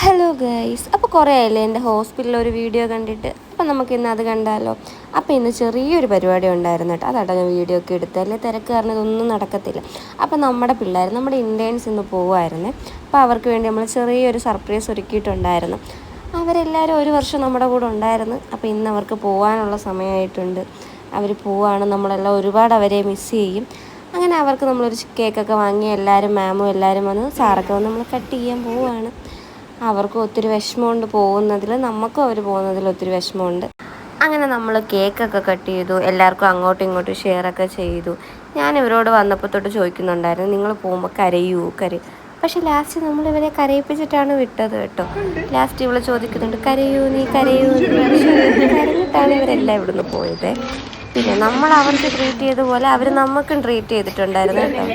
Hello guys, അപ്പോൾ കുറേ ആയില്ലേ എൻ്റെ ഹോസ്പിറ്റലിൽ ഒരു വീഡിയോ കണ്ടിട്ട്. അപ്പോൾ നമുക്കിന്ന് അത് കണ്ടാലോ. അപ്പോൾ ഇന്ന് ചെറിയൊരു പരിപാടി ഉണ്ടായിരുന്നു കേട്ടോ. അതാട്ടോ ഞാൻ വീഡിയോ ഒക്കെ എടുത്ത്. അല്ലേ തിരക്ക് കാരണം ഇതൊന്നും നടക്കത്തില്ല. അപ്പോൾ നമ്മുടെ പിള്ളേർ, നമ്മുടെ ഇന്ത്യൻസ് ഇന്ന് പോവുമായിരുന്നേ. അപ്പോൾ അവർക്ക് വേണ്ടി നമ്മൾ ചെറിയൊരു സർപ്രൈസ് ഒരുക്കിയിട്ടുണ്ടായിരുന്നു. അവരെല്ലാവരും ഒരു വർഷം നമ്മുടെ കൂടെ ഉണ്ടായിരുന്നു. അപ്പോൾ ഇന്ന് അവർക്ക് പോകാനുള്ള സമയമായിട്ടുണ്ട്. അവർ പോവുകയാണ്. നമ്മളെല്ലാം ഒരുപാട് അവരെ മിസ് ചെയ്യും. അങ്ങനെ അവർക്ക് നമ്മളൊരു കേക്കൊക്കെ വാങ്ങി എല്ലാവരും മാമും എല്ലാവരും വന്ന് സാറൊക്കെ വന്ന് നമ്മൾ കട്ട് ചെയ്യാൻ പോവുകയാണ്. അവർക്കും ഒത്തിരി വിഷമമുണ്ട് പോകുന്നതിൽ, നമുക്കും അവർ പോകുന്നതിൽ ഒത്തിരി വിഷമമുണ്ട്. അങ്ങനെ നമ്മൾ കേക്കൊക്കെ കട്ട് ചെയ്തു, എല്ലാവർക്കും അങ്ങോട്ടും ഇങ്ങോട്ടും ഷെയറൊക്കെ ചെയ്തു. ഞാൻ ഇവരോട് വന്നപ്പോൾ തൊട്ട് ചോദിക്കുന്നുണ്ടായിരുന്നു, നിങ്ങൾ പോകുമ്പോൾ കരയൂ. പക്ഷെ ലാസ്റ്റ് നമ്മൾ ഇവരെ കരയിപ്പിച്ചിട്ടാണ് വിട്ടത് കേട്ടോ. ലാസ്റ്റ് ഇവള് ചോദിക്കുന്നുണ്ട്, നീ കരയൂ. കരഞ്ഞിട്ടാണ് ഇവരെല്ലാം ഇവിടുന്ന് പോയത്. പിന്നെ നമ്മൾ അവർക്ക് ട്രീറ്റ് ചെയ്ത പോലെ അവർ നമുക്കും ട്രീറ്റ് ചെയ്തിട്ടുണ്ടായിരുന്നു കേട്ടോ.